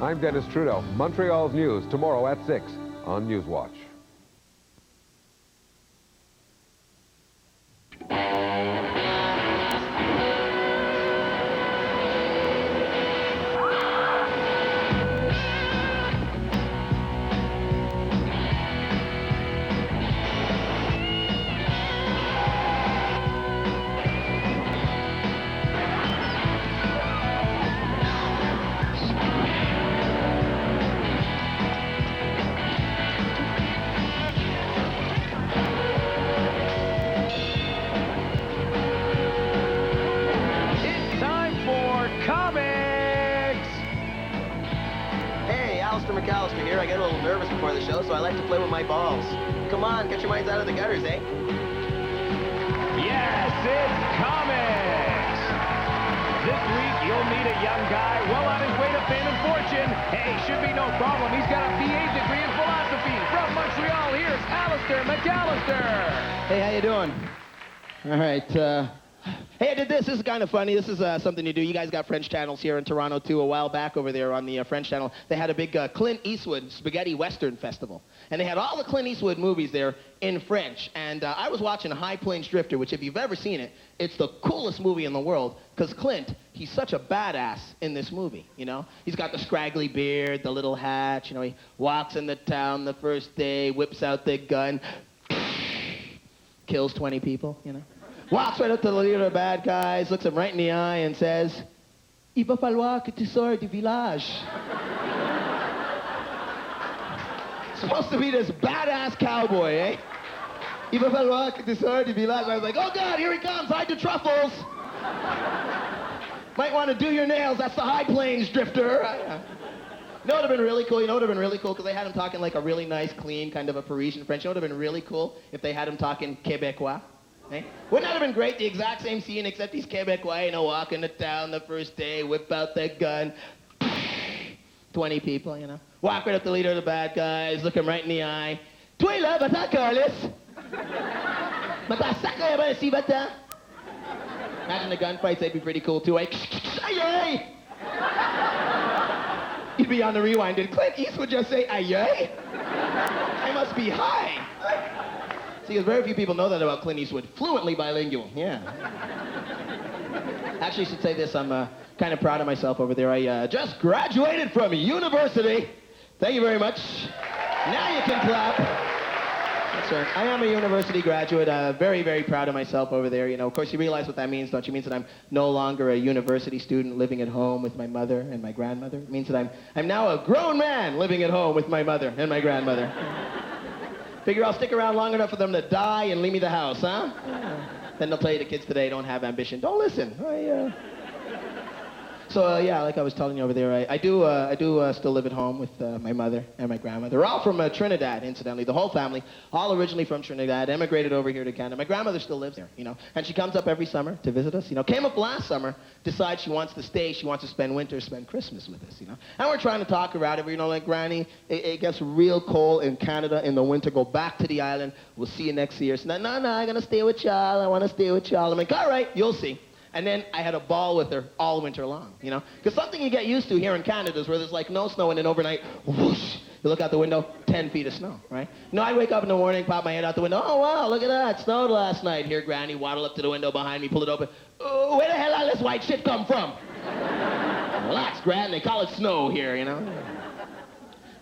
I'm Dennis Trudeau. Montreal's news tomorrow at 6 on Newswatch. Alastair McAlastair here. I get a little nervous before the show, so I like to play with my balls. Come on, get your minds out of the gutters, eh? Yes, it's comics! This week, you'll meet a young guy well on his way to fame and fortune. Hey, should be no problem. He's got a BA degree in philosophy. From Montreal, here's Alastair McAlastair. Hey, how you doing? All right, hey, I did this. This is kind of funny. This is something to do. You guys got French channels here in Toronto, too. A while back over there on the French channel, they had a big Clint Eastwood Spaghetti Western Festival. And they had all the Clint Eastwood movies there in French. And I was watching High Plains Drifter, which, if you've ever seen it, it's the coolest movie in the world. Because Clint, he's such a badass in this movie, you know? He's got the scraggly beard, the little hat, you know? He walks into town the first day, whips out the gun, kills 20 people, you know? Walks right up to the leader of the bad guys, looks him right in the eye and says, "Il va falloir que tu sors du village." Supposed to be this badass cowboy, eh? "Il va falloir que tu sors du village." I was like, oh God, here he comes, hide the truffles. Might want to do your nails, that's the High Plains Drifter. You know, it would have been really cool, because they had him talking like a really nice, clean, kind of a Parisian French. You know, it would have been really cool if they had him talking Quebecois. Eh? Wouldn't that have been great? The exact same scene, except he's Quebecois, you know, walking to town the first day, whip out that gun, 20 people, you know. Walk right up to the leader of the bad guys, look him right in the eye. Toi là, va-t'en, Carlis. Va-t'en, sacré, ben, si, va-t'en. Imagine the gunfights, they'd be pretty cool too, eh? Aye, aye. You'd be on the rewind. Did Clint Eastwood just say aye, aye? I must be high. See, because very few people know that about Clint Eastwood. Fluently bilingual, yeah. Actually, I should say this. I'm kind of proud of myself over there. I just graduated from university. Thank you very much. Now you can clap. That's right. I am a university graduate. Very, very proud of myself over there. You know, of course, you realize what that means, don't you? It means that I'm no longer a university student living at home with my mother and my grandmother. It means that I'm now a grown man living at home with my mother and my grandmother. Figure I'll stick around long enough for them to die and leave me the house, huh? Yeah. Then they'll tell you the kids today don't have ambition. Don't listen. So, yeah, like I was telling you over there, I do still live at home with my mother and my grandmother. They're all from Trinidad, incidentally. The whole family, all originally from Trinidad, emigrated over here to Canada. My grandmother still lives there, you know, and she comes up every summer to visit us, you know. Came up last summer, decides she wants to stay, she wants to spend winter, spend Christmas with us, you know. And we're trying to talk her out of it, you know, like, Granny, it gets real cold in Canada in the winter. Go back to the island. We'll see you next year. So, no, I'm going to stay with y'all. I want to stay with y'all. I'm like, all right, you'll see. And then I had a ball with her all winter long, you know? Because something you get used to here in Canada is where there's like no snow, and then overnight, whoosh, you look out the window, 10 feet of snow, right? You know, I wake up in the morning, pop my head out the window, oh, wow, look at that, it snowed last night. Here, Granny, waddle up to the window behind me, pull it open. Oh, where the hell all this white shit come from? Relax, Gran, they call it snow here, you know?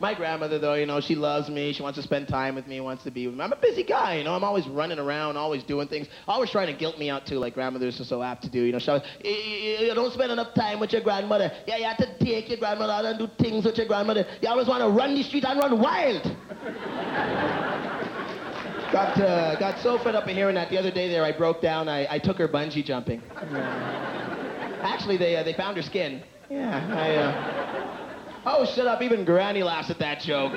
My grandmother, though, you know, she loves me. She wants to spend time with me, wants to be with me. I'm a busy guy, you know. I'm always running around, always doing things. Always trying to guilt me out, too, like grandmothers are so apt to do. You know, you don't spend enough time with your grandmother. Yeah, you have to take your grandmother out and do things with your grandmother. You always want to run the street and run wild. Got so fed up of hearing that. The other day there, I broke down. I took her bungee jumping. Actually, they found her skin. Yeah, Oh, shut up. Even Granny laughs at that joke.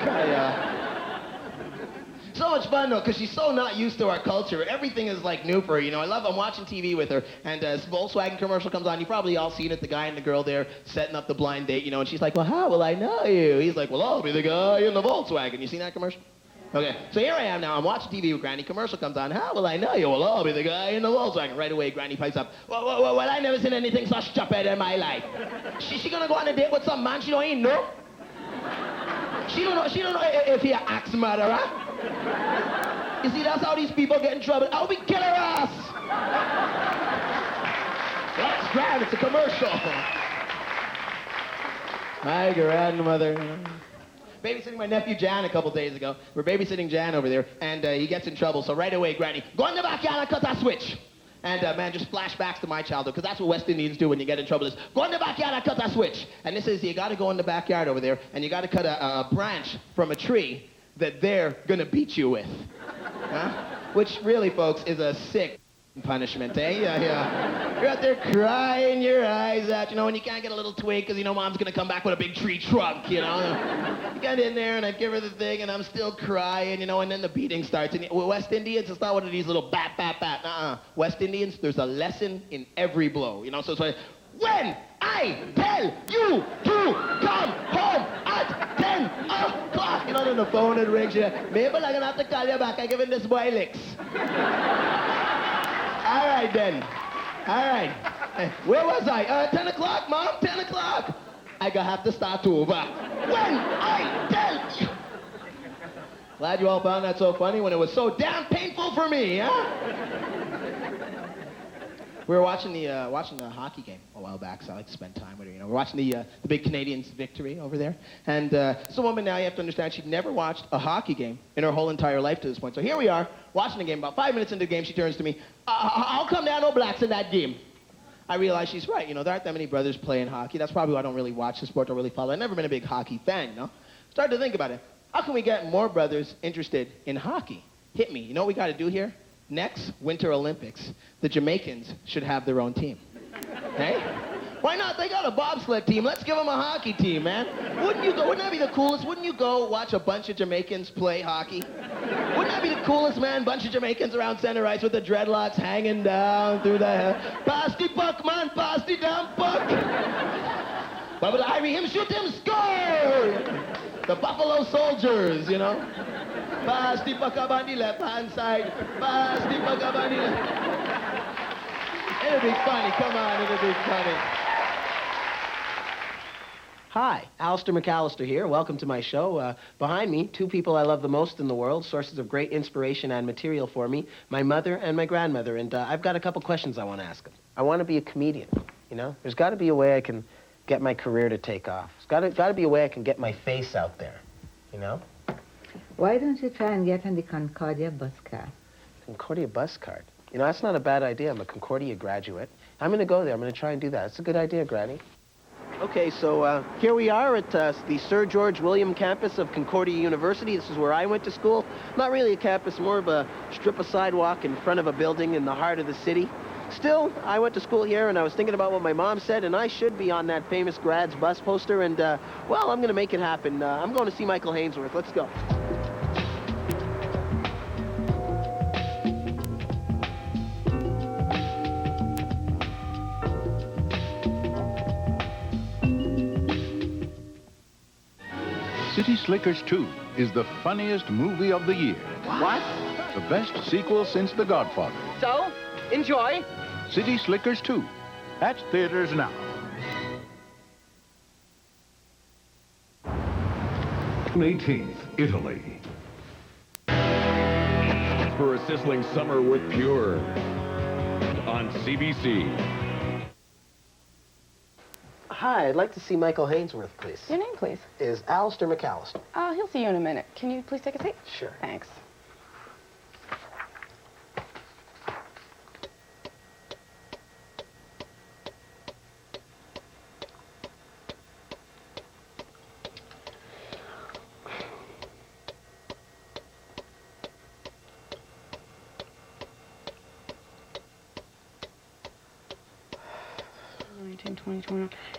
So much fun, though, because she's so not used to our culture. Everything is, like, new for her, you know. I'm watching TV with her, and this Volkswagen commercial comes on. You've probably all seen it, the guy and the girl there setting up the blind date, you know, and she's like, well, how will I know you? He's like, well, I'll be the guy in the Volkswagen. You seen that commercial? Okay, so here I am now. I'm watching TV with Granny. Commercial comes on. How will I know you? Well, I'll be the guy in the Volkswagen. Right away, Granny pipes up. Well, I never seen anything so stupid in my life. She gonna go on a date with some man she don't even know? She don't know if he an axe murderer. You see, that's how these people get in trouble. I'll be kill her ass. That's grand, it's a commercial. My grandmother. Babysitting my nephew Jan a couple days ago. We're babysitting Jan over there, and he gets in trouble. So right away, Granny, go in the backyard and cut that switch. And man, just flashbacks to my childhood, because that's what West Indians do when you get in trouble is, go in the backyard and cut that switch. And this is, you got to go in the backyard over there, and you got to cut a branch from a tree that they're going to beat you with. Huh? Which really, folks, is a sick punishment, eh? Yeah. You're out there crying your eyes out, you know, and you can't get a little twig because, you know, Mom's going to come back with a big tree trunk, you know. You get in there, and I give her the thing, and I'm still crying, you know, and then the beating starts. And West Indians, it's not one of these little bat, bat, bat. West Indians, there's a lesson in every blow, you know. So it's like, when I tell you to come home at 10 o'clock, you know, then the phone it rings, you Mabel, I'm going to have to call you back. I'm giving this boy licks. All right, then. All right. Where was I? 10 o'clock, Mom? 10 o'clock. I gonna have to start over. When I tell you. Glad you all found that so funny when it was so damn painful for me, huh? We were watching the hockey game a while back, so I like to spend time with her. You know, we're watching the big Canadians' victory over there. And this woman now, you have to understand, she'd never watched a hockey game in her whole entire life to this point. So here we are, watching the game. About 5 minutes into the game, she turns to me, how come there are no blacks in that game? I realize she's right. You know, there aren't that many brothers playing hockey. That's probably why I don't really watch the sport or really follow. I've never been a big hockey fan, you know. Started to think about it. How can we get more brothers interested in hockey? Hit me. You know what we got to do here? Next Winter Olympics, the Jamaicans should have their own team. Hey? Why not? They got a bobsled team. Let's give them a hockey team, man. Wouldn't you go? Wouldn't that be the coolest? Wouldn't you go watch a bunch of Jamaicans play hockey? Wouldn't that be the coolest, man? Bunch of Jamaicans around center ice with the dreadlocks hanging down through the hair. Pass the puck, man. Pass the damn puck. Bubba Irie, him shoot, him score. The Buffalo Soldiers, you know. Pass the puck up on the left-hand side. Pass the puck up on the left. It'll be funny. Come on, it'll be funny. Hi, Alastair McAlastair here. Welcome to my show. Behind me, two people I love the most in the world, sources of great inspiration and material for me, my mother and my grandmother. And I've got a couple questions I want to ask them. I want to be a comedian, you know? There's got to be a way I can get my career to take off. There's got to be a way I can get my face out there, you know? Why don't you try and get on the Concordia bus card? Concordia bus card? You know, that's not a bad idea. I'm a Concordia graduate. I'm going to go there. I'm going to try and do that. It's a good idea, Granny. Okay, so here we are at the Sir George William campus of Concordia University. This is where I went to school. Not really a campus, more of a strip of sidewalk in front of a building in the heart of the city. Still, I went to school here, and I was thinking about what my mom said, and I should be on that famous grads bus poster, and, well, I'm going to make it happen. I'm going to see Michael Hainsworth. Let's go. City Slickers 2 is the funniest movie of the year. What? The best sequel since The Godfather. So, enjoy. City Slickers 2, at theaters now. June 18th, Italy. For a sizzling summer with Pure on CBC. Hi, I'd like to see Michael Hainsworth, please. Your name, please? Is Alastair McAlastair. He'll see you in a minute. Can you please take a seat? Sure. Thanks.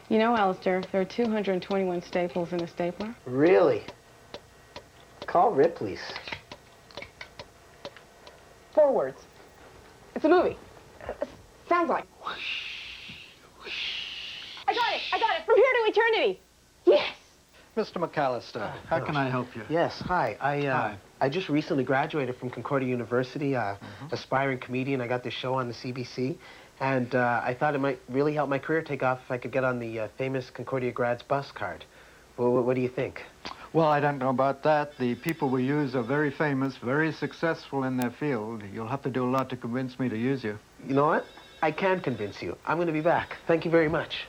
You know, Alastair, there are 221 staples in a stapler. Really? Call Ripley's. 4 words. It's a movie. Sounds like. I got it! From here to eternity! Yes! Mr. McAlastair, how can I help you? Yes, hi. I just recently graduated from Concordia University, aspiring comedian. I got this show on the CBC, and I thought it might really help my career take off if I could get on the famous Concordia grads bus card. Well, what do you think? Well, I don't know about that. The people we use are very famous, very successful in their field. You'll have to do a lot to convince me to use you. You know what? I can convince you. I'm going to be back. Thank you very much.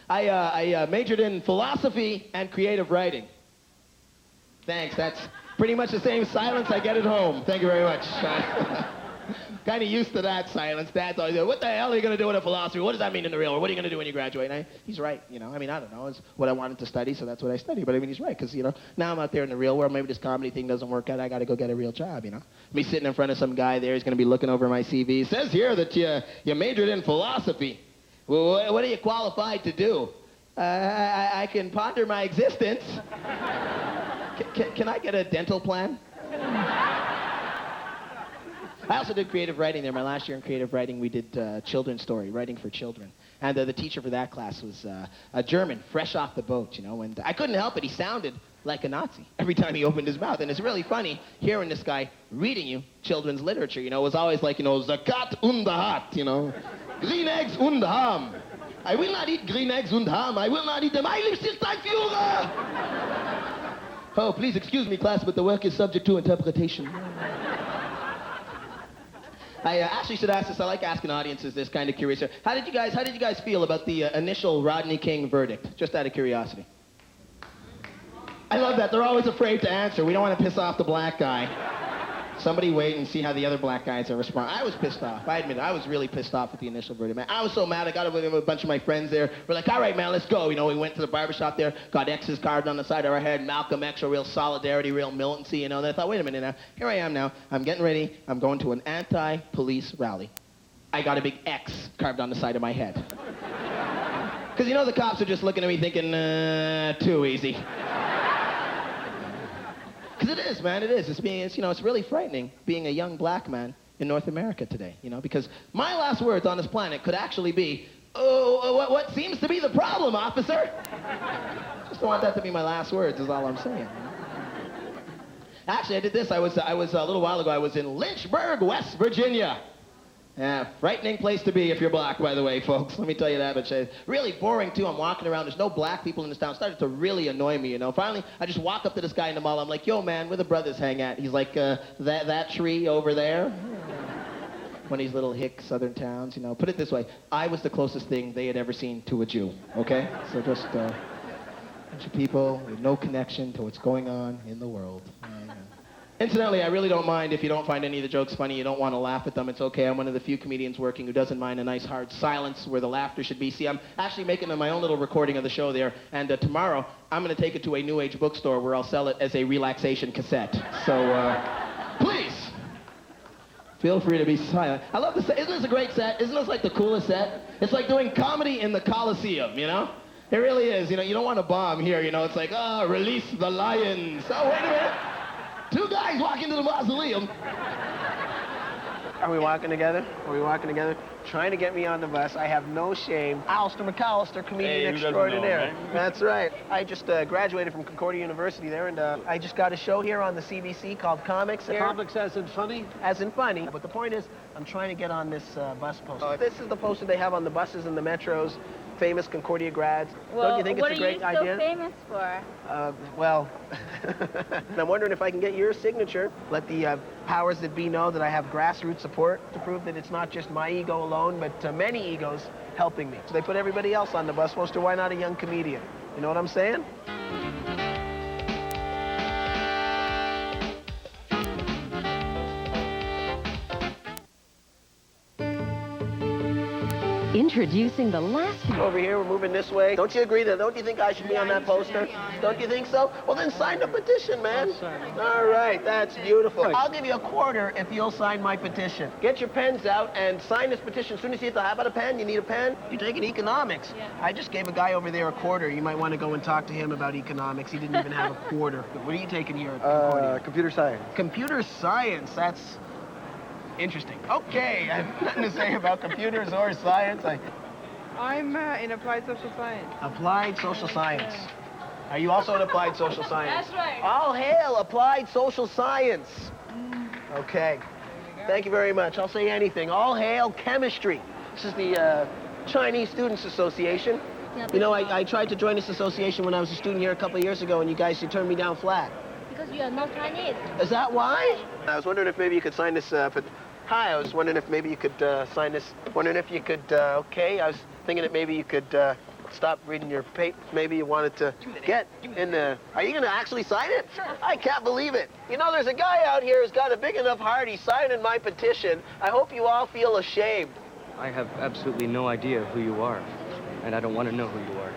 I majored in philosophy and creative writing. Thanks. That's pretty much the same silence I get at home. Thank you very much. Kind of used to that silence. Dad's always like, what the hell are you going to do with a philosophy? What does that mean in the real world? What are you going to do when you graduate? And he's right, you know. I mean, I don't know. It's what I wanted to study, so that's what I studied. But I mean, he's right, because, you know, now I'm out there in the real world. Maybe this comedy thing doesn't work out. I got to go get a real job, you know. Me sitting in front of some guy there, he's going to be looking over my CV. It says here that you majored in philosophy. Well, what are you qualified to do? I can ponder my existence. Can I get a dental plan? I also did creative writing there. My last year in creative writing, we did children's story, writing for children. And the teacher for that class was a German, fresh off the boat, you know. And I couldn't help it. He sounded like a Nazi every time he opened his mouth. And it's really funny hearing this guy reading you children's literature. You know, it was always like, you know, the cat und the hat, you know. Green eggs und ham. I will not eat green eggs und ham. I will not eat them. I live still time Führer. Oh, please excuse me, class, but the work is subject to interpretation. I actually should ask this. I like asking audiences this, kind of curious. How did you guys feel about the initial Rodney King verdict? Just out of curiosity. I love that. They're always afraid to answer. We don't want to piss off the black guy. Somebody wait and see how the other black guys are responding. I was pissed off. I admit it. I was really pissed off with the initial verdict, man. I was so mad. I got with a bunch of my friends there. We're like, all right, man, let's go. You know, we went to the barbershop there, got X's carved on the side of our head, Malcolm X, a real solidarity, real militancy, you know. And I thought, wait a minute now. Here I am now. I'm getting ready. I'm going to an anti-police rally. I got a big X carved on the side of my head. Because, you know, the cops are just looking at me thinking, too easy. Because it is, man, it is. It's, you know, it's really frightening being a young black man in North America today, you know, because my last words on this planet could actually be, oh, what seems to be the problem, officer? Just don't want that to be my last words, is all I'm saying. Actually, I did this. I was a little while ago, I was in Lynchburg, West Virginia. Yeah, frightening place to be if you're black, by the way, folks. Let me tell you that, but it's really boring, too. I'm walking around. There's no black people in this town. It started to really annoy me, you know. Finally, I just walk up to this guy in the mall. I'm like, yo, man, where the brothers hang at? He's like, that tree over there? One of these little hick southern towns, you know. Put it this way. I was the closest thing they had ever seen to a Jew, okay? So just a bunch of people with no connection to what's going on in the world. Incidentally, I really don't mind if you don't find any of the jokes funny. You don't want to laugh at them. It's okay. I'm one of the few comedians working who doesn't mind a nice hard silence where the laughter should be. See, I'm actually making my own little recording of the show there. And tomorrow, I'm going to take it to a New Age bookstore where I'll sell it as a relaxation cassette. So, please, feel free to be silent. I love this set. Isn't this a great set? Isn't this like the coolest set? It's like doing comedy in the Coliseum, you know? It really is. You know, you don't want to bomb here, you know? It's like, release the lions. Oh, wait a minute. Two guys walk into the mausoleum. Are we walking together? Are we walking together? Trying to get me on the bus. I have no shame. Alastair McAlastair, comedian extraordinaire. That's right. I just graduated from Concordia University there, and I just got a show here on the CBC called Comics. Comics as in funny? As in funny. But the point is, I'm trying to get on this bus poster. This is the poster they have on the buses and the metros. Famous Concordia grads. Well, don't you think it's a great idea? What are you so famous for? Well, I'm wondering if I can get your signature. Let the powers that be know that I have grassroots support to prove that it's not just my ego alone, but many egos helping me. So they put everybody else on the bus poster. Why not a young comedian? You know what I'm saying? Introducing the last... Over here, we're moving this way. Don't you agree that? Don't you think I should be on that poster? Don't you think so? Well, then sign the petition, man. All right, that's beautiful. I'll give you $25 if you'll sign my petition. Get your pens out and sign this petition. As soon as you have a pen, you need a pen. You're taking economics. Yeah. I just gave a guy over there $25. You might want to go and talk to him about economics. He didn't even have $25. What are you taking here at Concordia? Computer science. Computer science, that's... interesting. Okay, I have nothing to say about computers or science. I'm in applied social science. Applied social science. Are you also in applied social science? That's right. All hail applied social science. Okay. Thank you very much. I'll say anything. All hail chemistry. This is the Chinese Students Association. You know, I tried to join this association when I was a student here a couple of years ago, and you guys, you turned me down flat. Because you are not Chinese. Is that why? I was wondering if maybe you could sign this, Hi, I was wondering if maybe you could sign this. Wondering if you could, okay. I was thinking that maybe you could stop reading your paper. Maybe you wanted to get in the... Are you going to actually sign it? Sure. I can't believe it. You know, there's a guy out here who's got a big enough heart. He's signing my petition. I hope you all feel ashamed. I have absolutely no idea who you are, and I don't want to know who you are.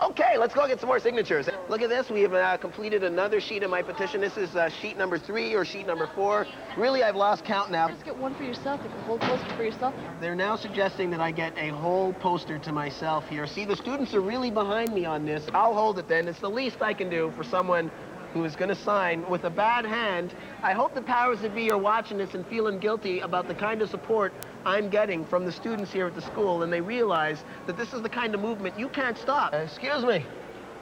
Okay, let's go get some more signatures. Look at this. We have completed another sheet of my petition. This is sheet number 3 or sheet number 4. Really, I've lost count now. Just get one for yourself. Get the whole poster for yourself. They're now suggesting that I get a whole poster to myself here. See, the students are really behind me on this. I'll hold it then. It's the least I can do for someone who is going to sign with a bad hand. I hope the powers that be are watching this and feeling guilty about the kind of support I'm getting from the students here at the school, and they realize that this is the kind of movement you can't stop. Excuse me.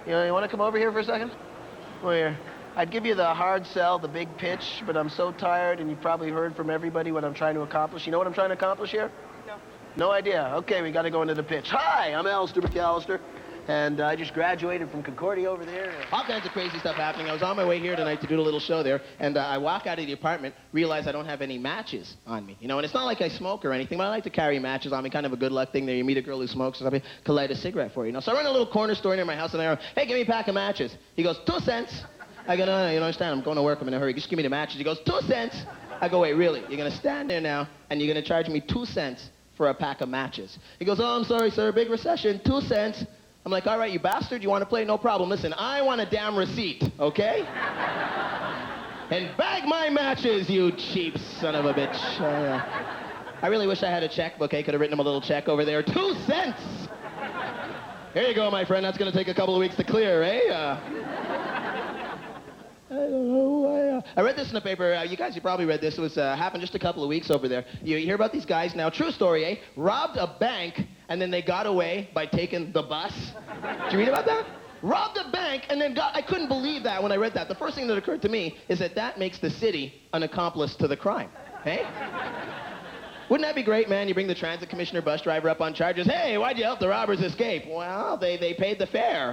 You want to come over here for a second? Where? I'd give you the hard sell, the big pitch, but I'm so tired, and you've probably heard from everybody what I'm trying to accomplish. You know what I'm trying to accomplish here? No. No idea. Okay, we got to go into the pitch. Hi, I'm Alastair McAlastair. And I just graduated from Concordia over there. All kinds of crazy stuff happening. I was on my way here tonight to do a little show there, and I walk out of the apartment, realize I don't have any matches on me. You know, and it's not like I smoke or anything, but I like to carry matches on me. Kind of a good luck thing there. You meet a girl who smokes or something, can light a cigarette for you. You know, so I run a little corner store near my house, and I go, hey, give me a pack of matches. He goes, 2 cents. I go, no, you don't understand. I'm going to work. I'm in a hurry. Just give me the matches. He goes, 2 cents. I go, wait, really? You're going to stand there now, and you're going to charge me 2 cents for a pack of matches? He goes, oh, I'm sorry, sir. Big recession. 2 cents. I'm like, all right, you bastard, you want to play? No problem. Listen, I want a damn receipt, okay? And bag my matches, you cheap son of a bitch. I really wish I had a checkbook. I could have written him a little check over there. 2 cents! Here you go, my friend. That's going to take a couple of weeks to clear, eh? I don't know. I read this in the paper. You guys, you probably read this. It was happened just a couple of weeks over there. You hear about these guys now. True story, eh? Robbed a bank, and then they got away by taking the bus. Did you read about that? Robbed a bank, and then I couldn't believe that when I read that. The first thing that occurred to me is that makes the city an accomplice to the crime, eh? Wouldn't that be great, man? You bring the transit commissioner bus driver up on charges. Hey, why'd you help the robbers escape? Well, they paid the fare.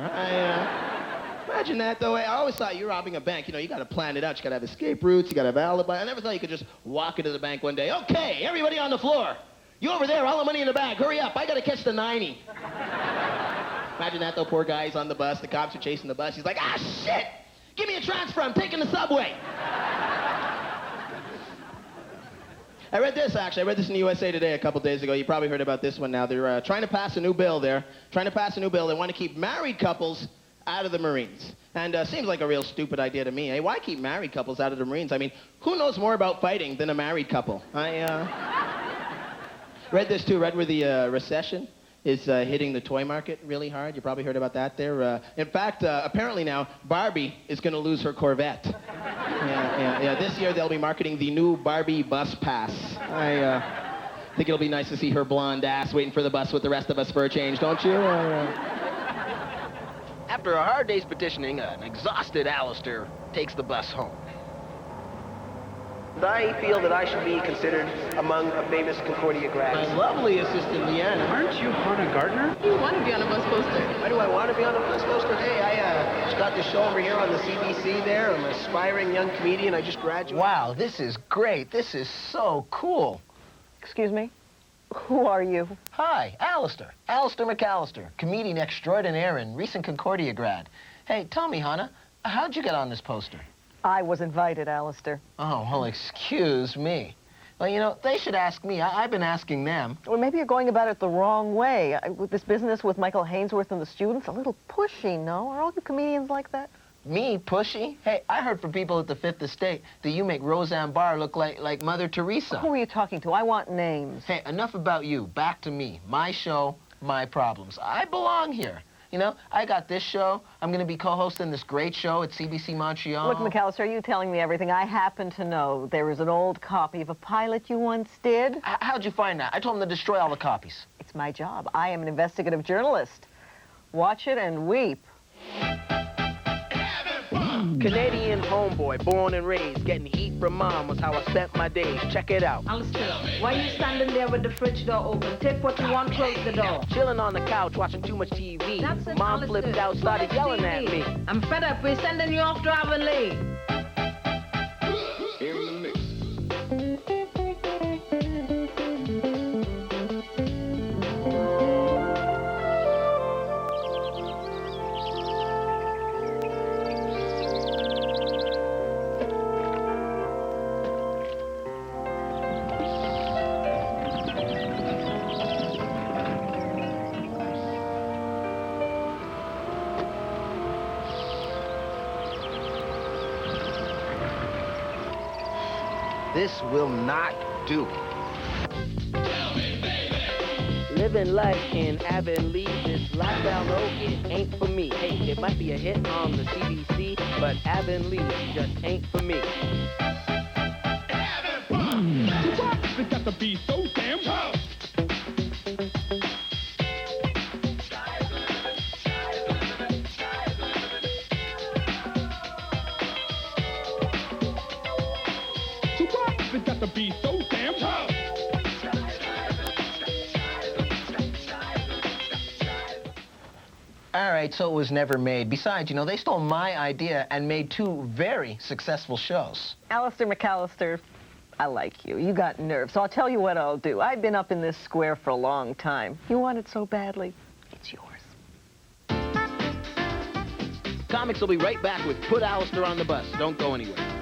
Imagine that, though. I always thought you're robbing a bank. You know, you got to plan it out. You got to have escape routes. You got to have alibi. I never thought you could just walk into the bank one day. Okay, everybody on the floor. You over there, all the money in the bag. Hurry up. I got to catch the 90. Imagine that, though. Poor guy's on the bus. The cops are chasing the bus. He's like, ah, shit. Give me a transfer. I'm taking the subway. I read this, actually. I read this in the USA Today a couple days ago. You probably heard about this one now. They're trying to pass a new bill there. They want to keep married couples out of the Marines. And seems like a real stupid idea to me, eh? Why keep married couples out of the Marines? I mean, who knows more about fighting than a married couple? I read this, too. Read where the recession is hitting the toy market really hard. You probably heard about that there. In fact, apparently now, Barbie is going to lose her Corvette. Yeah. This year, they'll be marketing the new Barbie bus pass. I think it'll be nice to see her blonde ass waiting for the bus with the rest of us for a change, don't you? After a hard day's petitioning, an exhausted Alastair takes the bus home. I feel that I should be considered among a famous Concordia grads. My lovely assistant, Leanna. Aren't you Hannah Gardner? You want to be on a bus poster. Why do I want to be on a bus poster? Hey, I just got this show over here on the CBC there. I'm an aspiring young comedian. I just graduated. Wow, this is great. This is so cool. Excuse me? Who are you? Hi, Alastair. Alastair McAlastair, comedian extraordinaire and recent Concordia grad. Hey, tell me, Hannah, how'd you get on this poster? I was invited, Alastair. Oh, well, excuse me. Well, you know, they should ask me. I've been asking them. Well, maybe you're going about it the wrong way. With this business with Michael Hainsworth and the students, a little pushy, no? Are all you comedians like that? Me, pushy? Hey, I heard from people at the Fifth Estate that you make Roseanne Barr look like Mother Teresa. Who are you talking to? I want names. Hey, enough about you. Back to me. My show, my problems. I belong here. You know, I got this show. I'm going to be co-hosting this great show at CBC Montreal. Look, McAlastair, are you telling me everything? I happen to know there is an old copy of a pilot you once did. How'd you find that? I told them to destroy all the copies. It's my job. I am an investigative journalist. Watch it and weep. Canadian homeboy, born and raised, getting heat from mom was how I spent my days. Check it out. Alastair, why are you standing there with the fridge door open? Take what you want, close the door. Chilling on the couch, watching too much TV. That's it, Mom Alastair. flipped out, started yelling at me. I'm fed up. We're sending you off to Avonlea. This will not do. Living life in Avonlea, this lifestyle, no, it ain't for me. Hey, it might be a hit on the CBC, but Avonlea just ain't for me. It got to be so damn tough. It got to be so damn tough. All right, so it was never made. Besides, you know, they stole my idea and made two very successful shows. Alastair McAlastair, I like you. You got nerve, so I'll tell you what I'll do. I've been up in this square for a long time. You want it so badly, it's yours. Comics will be right back with Put Alastair on the Bus. Don't go anywhere.